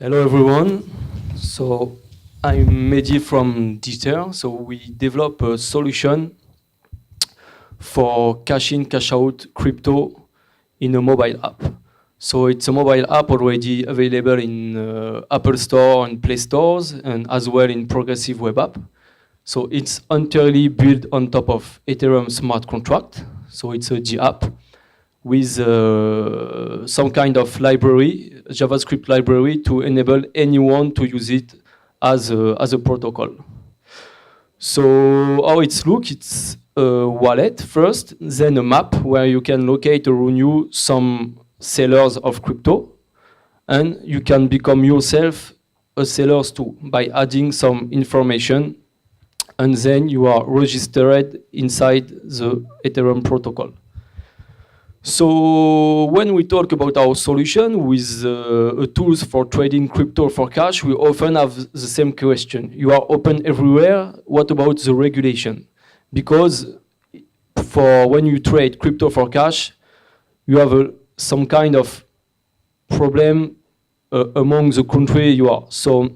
Hello everyone. So I'm Mehdi from Dether. So we develop a solution for cash in, cash out crypto in a mobile app. So it's a mobile app already available in Apple Store and Play Stores, and as well in progressive web app. So it's entirely built on top of Ethereum smart contract. So it's a G app with some kind of library, JavaScript library, to enable anyone to use it as a protocol. So how it's look, it's a wallet first, then a map where you can locate around you some sellers of crypto, and you can become yourself a seller too by adding some information, and then you are registered inside the Ethereum protocol. So when we talk about our solution with tools for trading crypto for cash, we often have the same question. You are open everywhere. What about the regulation? Because for when you trade crypto for cash, you have some kind of problem among the country you are. So,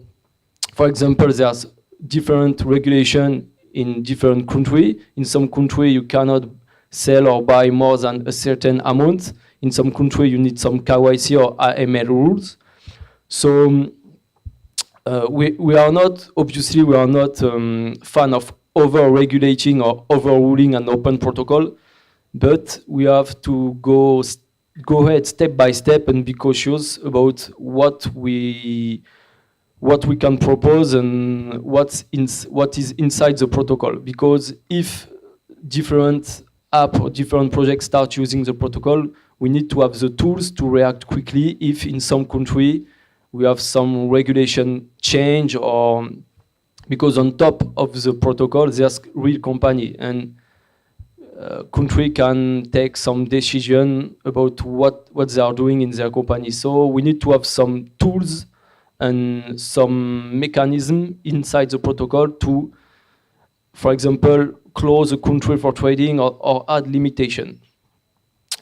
for example, there's different regulation in different country. In some country, you cannot sell or buy more than a certain amount. In some country, you need some KYC or AML rules. So we are not, obviously, we are not fan of over-regulating or overruling an open protocol, but we have to go ahead step by step and be cautious about what we can propose and what is inside the protocol. Because if different app or different projects start using the protocol, we need to have the tools to react quickly if in some country we have some regulation change, or because on top of the protocol there's real company, and country can take some decision about what they are doing in their company. So we need to have some tools and some mechanism inside the protocol to, for example, close a country for trading or add limitation.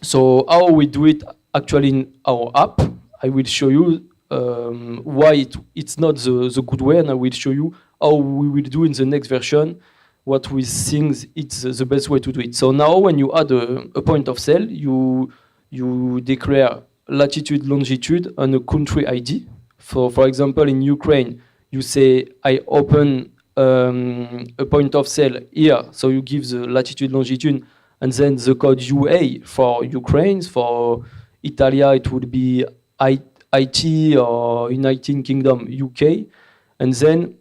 So how we do it actually in our app, I will show you why it's not the good way, and I will show you how we will do in the next version what we think it's the best way to do it. So now when you add a point of sale, you declare latitude, longitude, and a country ID. For example, in Ukraine, you say, I open a point of sale here, so you give the latitude, longitude, and then the code UA for Ukraine. For Italia, it would be IT or United Kingdom, UK, and then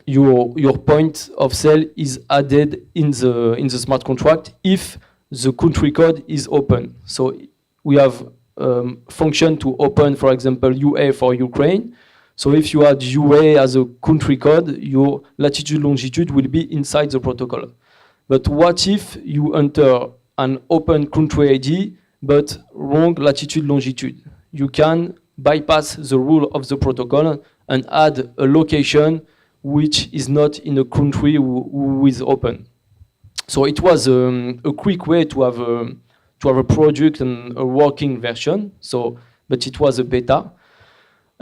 your point of sale is added in the smart contract if the country code is open. So we have function to open, for example, UA for Ukraine. So if you add UA as a country code, your latitude, longitude will be inside the protocol. But what if you enter an open country ID, but wrong latitude, longitude? You can bypass the rule of the protocol and add a location which is not in a country who is open. So it was a quick way to have a project and a working version. So, but it was a beta.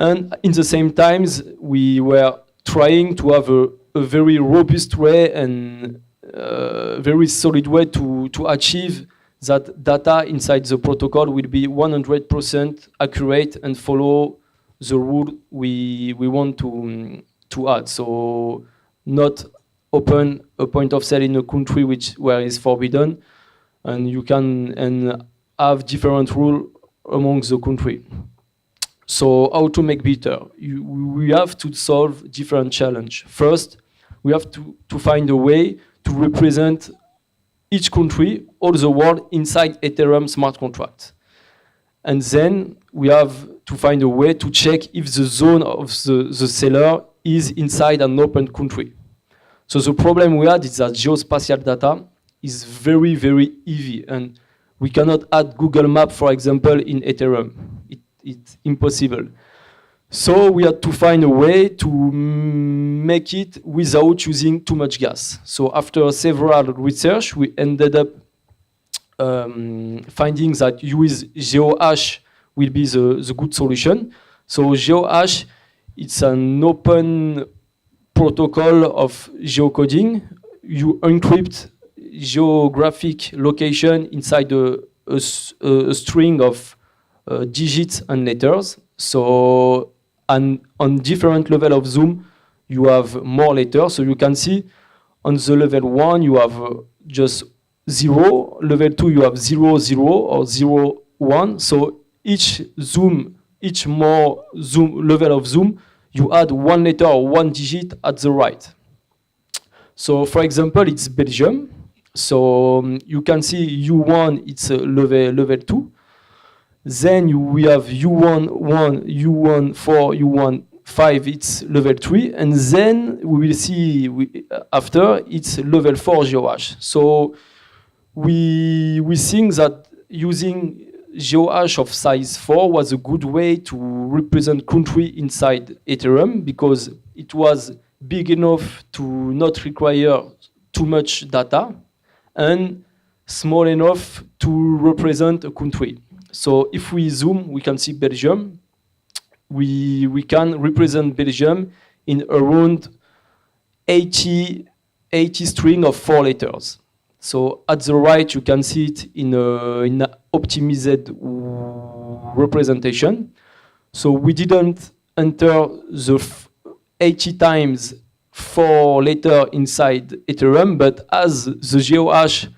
And in the same times, we were trying to have a very robust way and very solid way to achieve that data inside the protocol will be 100% accurate and follow the rule we want to add. So not open a point of sale in a country where it's forbidden, and you can have different rule among the country. So how to make better? We have to solve different challenge. First, we have to find a way to represent each country, all the world, inside Ethereum smart contract. And then we have to find a way to check if the zone of the seller is inside an open country. So the problem we had is that geospatial data is very, very heavy, and we cannot add Google Map, for example, in Ethereum. It's impossible. So we had to find a way to make it without using too much gas. So after several research, we ended up finding that use GeoHash will be the good solution. So GeoHash It's an open protocol of geocoding. You encrypt geographic location inside a string of digits and letters. So on different level of zoom, you have more letters. So you can see on the level 1, you have just 0. Level 2, you have 0, 0 or 0, 1. So each more zoom level of zoom, you add one letter or one digit at the right. So for example, it's Belgium. So you can see U1, it's level 2. Then we have U1, 1, U1, 4, U1, 5, it's level 3. And then we will see after, it's level 4 GeoHash. So we think that using GeoHash of size 4 was a good way to represent country inside Ethereum because it was big enough to not require too much data and small enough to represent a country. So if we zoom, we can see Belgium. We can represent Belgium in around 80 string of 4 letters. So at the right, you can see it in an optimized representation. So we didn't enter the 80 times 4 letter inside Ethereum, but as the GeoHash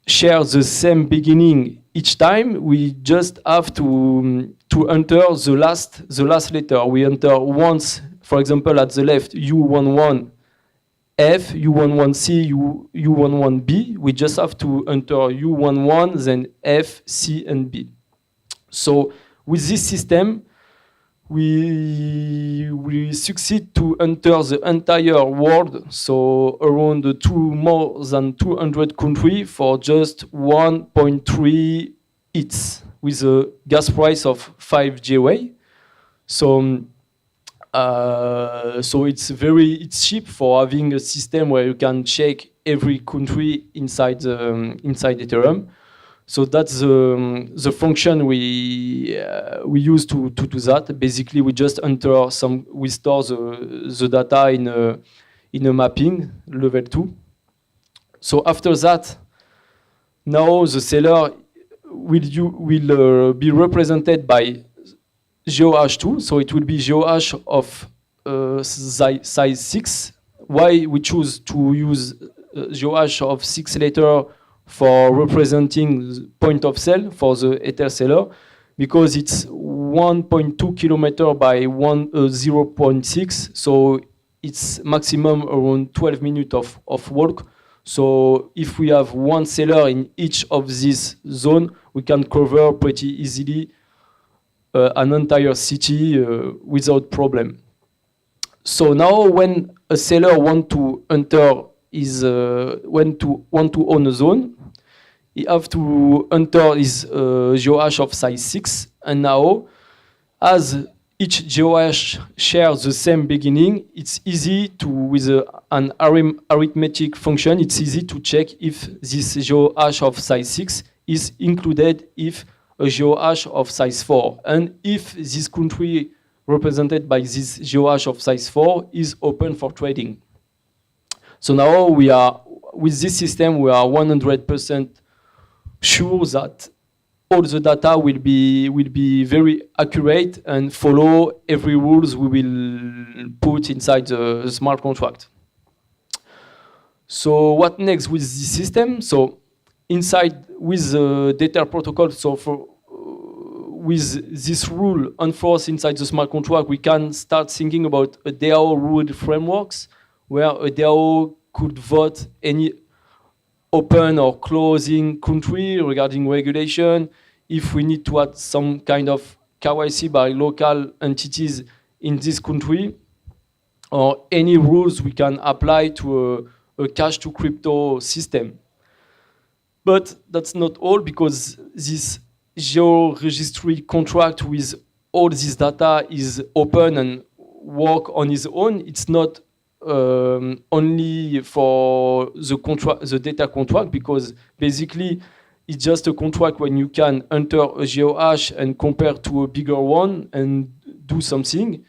shares the same beginning each time, we just have to enter the last letter. We enter once, for example, at the left, U11 F, U11C, U11B. We just have to enter U11, then F, C, and B. So with this system, we succeed to enter the entire world, so around more than 200 countries for just 1.3 ETH with a gas price of 5 GeoA. So it's cheap for having a system where you can check every country inside Ethereum. So that's the function we use to do that. Basically, we just enter we store the data in a mapping level 2. So after that, now the seller will be represented by GeoHash 2. So it will be GeoHash of size 6. Why we choose to use GeoHash of 6 letter for representing point of sale for the Ether seller? Because it's 1.2 kilometer by 0.6, so it's maximum around 12 minutes of walk. So if we have one seller in each of these zones, we can cover pretty easily an entire city without problem. So now when a seller want to enter want to own a zone, he have to enter his GeoHash of size 6. And now, as each GeoHash shares the same beginning, it's easy to, with an arithmetic function, it's easy to check if this GeoHash of size 6 is included if a GeoHash of size 4. And if this country represented by this GeoHash of size 4 is open for trading. So now with this system, we are 100% sure that all the data will be very accurate and follow every rules we will put inside the smart contract. So what next with this system? So inside with the Dether protocol, so with this rule enforced inside the smart contract, we can start thinking about a DAO rule frameworks where a DAO could vote any open or closing country regarding regulation. If we need to add some kind of KYC by local entities in this country, or any rules we can apply to a cash to crypto system. But that's not all, because this Geo Registry contract with all this data is open and work on its own. It's not only for the data contract, because basically it's just a contract when you can enter a GeoHash and compare to a bigger one and do something.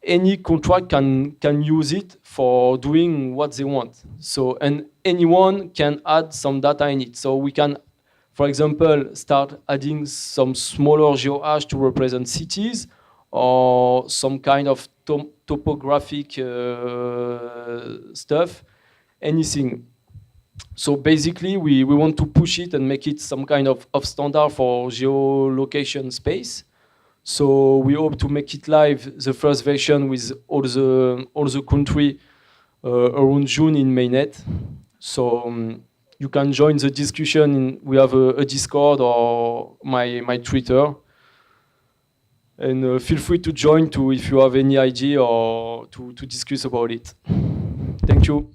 any contract can use it for doing what they want. So, and anyone can add some data in it. So we can, for example, start adding some smaller geohash to represent cities, or some kind of topographic stuff, anything. So basically, we want to push it and make it some kind of standard for geolocation space. So we hope to make it live, the first version, with all the country around June in mainnet. So you can join the discussion. We have a Discord or my Twitter. And feel free to join too if you have any idea or to discuss about it. Thank you.